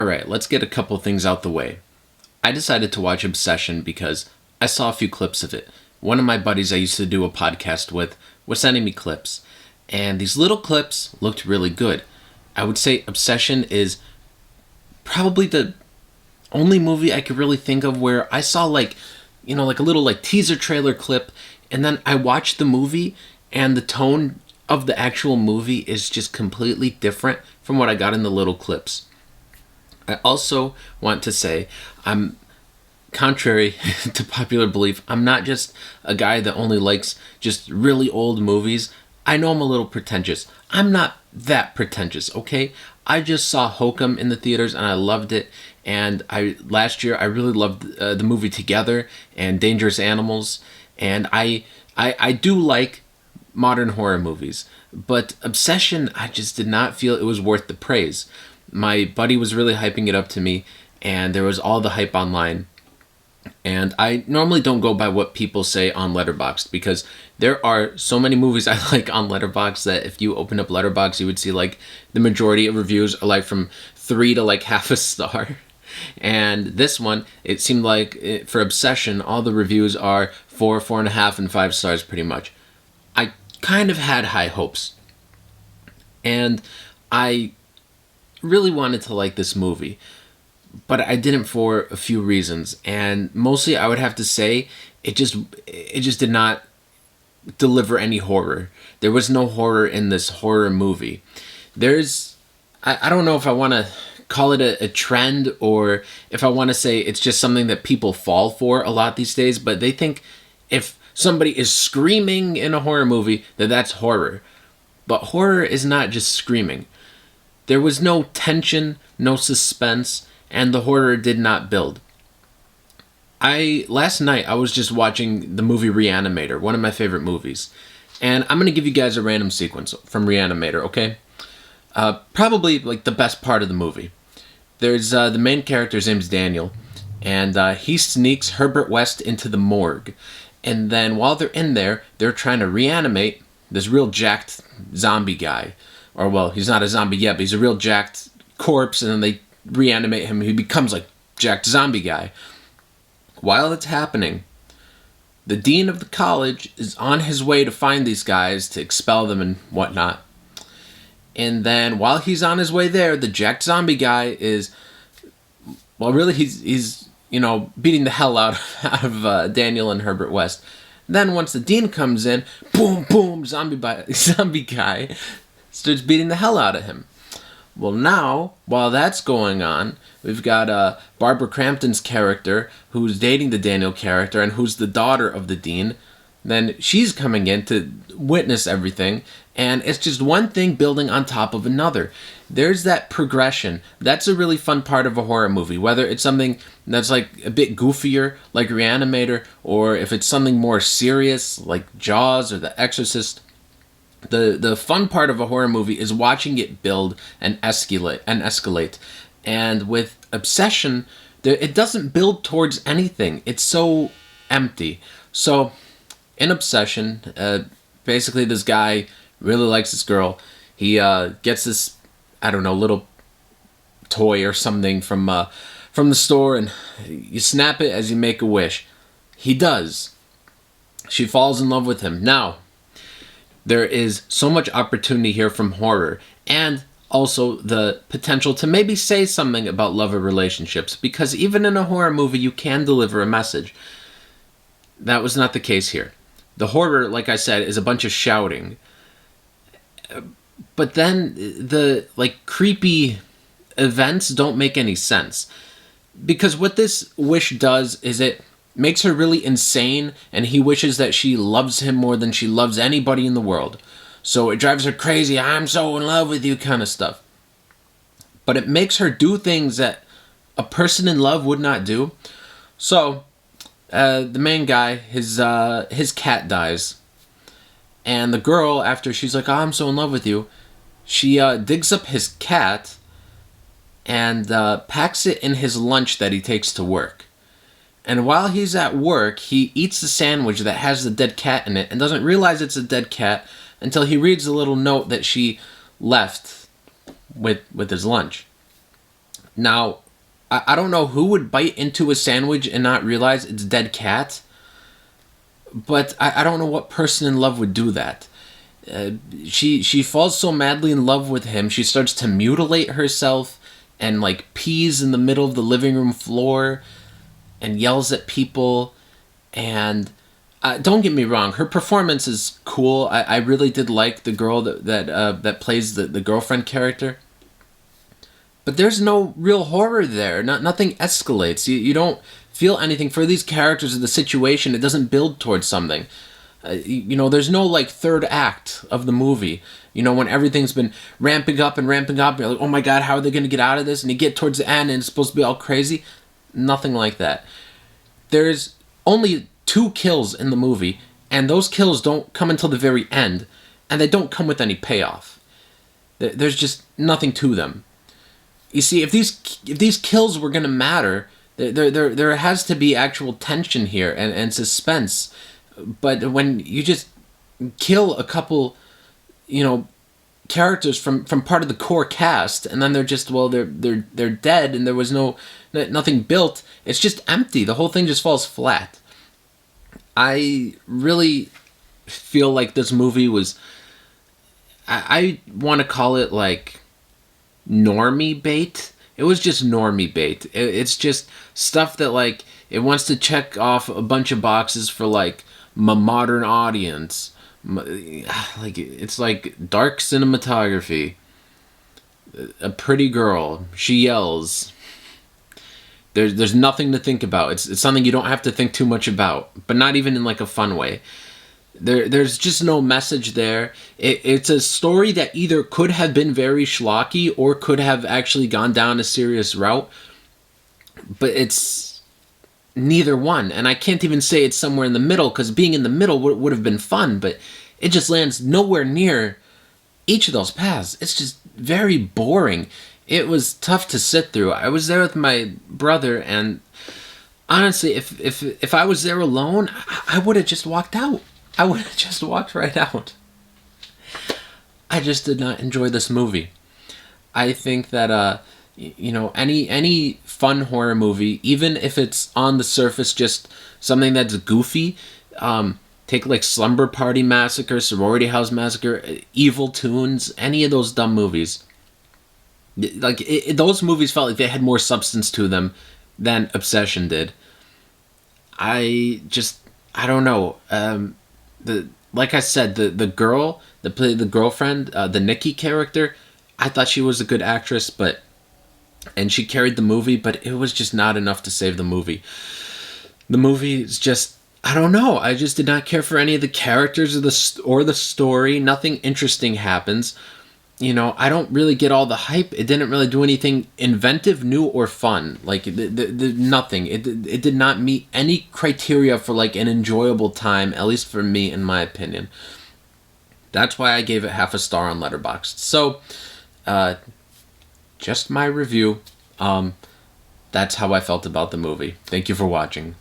Alright, let's get a couple things out the way. I decided to watch Obsession because I saw a few clips of it. One of my buddies I used to do a podcast with was sending me clips, and these little clips looked really good. I would say Obsession is probably the only movie I could really think of where I saw like a little like teaser trailer clip, and then I watched the movie and the tone of the actual movie is just completely different from what I got in the little clips. I also want to say, I'm contrary to popular belief, I'm not just a guy that only likes just really old movies. I know I'm a little pretentious. I'm not that pretentious, okay? I just saw Hokum in the theaters and I loved it. And last year I really loved the movie Together and Dangerous Animals. And I do like modern horror movies, but Obsession, I just did not feel it was worth the praise. My buddy was really hyping it up to me, and there was all the hype online. And I normally don't go by what people say on Letterboxd because there are so many movies I like on Letterboxd that if you open up Letterboxd, you would see like the majority of reviews are like from 3 to like half a star. And this one, it seemed like for Obsession, all the reviews are 4, 4.5, and 5 stars pretty much. I kind of had high hopes. And I really wanted to like this movie, but I didn't for a few reasons, and mostly I would have to say it just did not deliver any horror. There was no horror in this horror movie. I don't know if I want to call it a trend or if I want to say it's just something that people fall for a lot these days, but they think if somebody is screaming in a horror movie that's horror. But horror is not just screaming. There was no tension, no suspense, and the horror did not build. Last night I was just watching the movie Reanimator, one of my favorite movies. And I'm going to give you guys a random sequence from Reanimator, okay? Probably like the best part of the movie. There's the main character's name's Daniel, and he sneaks Herbert West into the morgue. And then while they're in there, they're trying to reanimate this real jacked zombie guy. Or, well, he's not a zombie yet, but he's a real jacked corpse, and then they reanimate him. He becomes, like, jacked zombie guy. While it's happening, the dean of the college is on his way to find these guys to expel them and whatnot. And then, while he's on his way there, the jacked zombie guy is... Well, really, he's beating the hell out of Daniel and Herbert West. Then, once the dean comes in, boom, boom, zombie guy starts beating the hell out of him. Well, now, while that's going on, we've got Barbara Crampton's character, who's dating the Daniel character, and who's the daughter of the dean. Then she's coming in to witness everything, and it's just one thing building on top of another. There's that progression. That's a really fun part of a horror movie, whether it's something that's like a bit goofier, like Reanimator, or if it's something more serious, like Jaws or The Exorcist. The fun part of a horror movie is watching it build and escalate. And with Obsession, it doesn't build towards anything. It's so empty. So, in Obsession, basically this guy really likes this girl. He gets this, I don't know, little toy or something from the store, and you snap it as you make a wish. He does. She falls in love with him. Now, there is so much opportunity here from horror, and also the potential to maybe say something about love or relationships, because even in a horror movie, you can deliver a message. That was not the case here. The horror, like I said, is a bunch of shouting. But then the, creepy events don't make any sense. Because what this wish does is it makes her really insane, and he wishes that she loves him more than she loves anybody in the world. So it drives her crazy, I'm so in love with you kind of stuff. But it makes her do things that a person in love would not do. So, the main guy, his cat dies. And the girl, after she's like, oh, I'm so in love with you, she digs up his cat and packs it in his lunch that he takes to work. And while he's at work, he eats the sandwich that has the dead cat in it and doesn't realize it's a dead cat until he reads the little note that she left with his lunch. Now, I don't know who would bite into a sandwich and not realize it's dead cat, but I don't know what person in love would do that. She falls so madly in love with him, she starts to mutilate herself and like pees in the middle of the living room floor and yells at people. And don't get me wrong, her performance is cool. I really did like the girl that plays the girlfriend character. But there's no real horror there. Nothing escalates. You don't feel anything for these characters or the situation. It doesn't build towards something. There's no like third act of the movie. When everything's been ramping up and ramping up, you're like, oh my god, how are they going to get out of this? And you get towards the end and it's supposed to be all crazy. Nothing like that. There's only 2 kills in the movie, and those kills don't come until the very end, and they don't come with any payoff. There's just nothing to them. You see, if these kills were going to matter, there has to be actual tension here and suspense. But when you just kill a couple, characters from part of the core cast, and then they're just, they're dead, and there was nothing built, it's just empty. The whole thing just falls flat. I really feel like this movie was, I want to call it like normie bait. It was just normie bait. It's just stuff that like it wants to check off a bunch of boxes for like my modern audience. Like it's like dark cinematography. A pretty girl, she yells. There's nothing to think about. It's something you don't have to think too much about, but not even in like a fun way. There's just no message there. It's a story that either could have been very schlocky or could have actually gone down a serious route, but it's neither one. And I can't even say it's somewhere in the middle, because being in the middle would have been fun, but it just lands nowhere near each of those paths. It's just very boring. It was tough to sit through. I was there with my brother, and honestly, if I was there alone, I would have just walked out. I would have just walked right out. I just did not enjoy this movie. I think that any fun horror movie, even if it's on the surface just something that's goofy, take like Slumber Party Massacre, Sorority House Massacre, Evil Tunes, any of those dumb movies. Like those movies felt like they had more substance to them than Obsession did. I don't know. Like I said, the girl that played the girlfriend, the Nikki character, I thought she was a good actress, and she carried the movie, but it was just not enough to save the movie. The movie is just, I don't know. I just did not care for any of the characters or the story. Nothing interesting happens. I don't really get all the hype. It didn't really do anything inventive, new, or fun. Like, nothing. It did not meet any criteria for, like, an enjoyable time, at least for me, in my opinion. That's why I gave it half a star on Letterboxd. So, just my review. That's how I felt about the movie. Thank you for watching.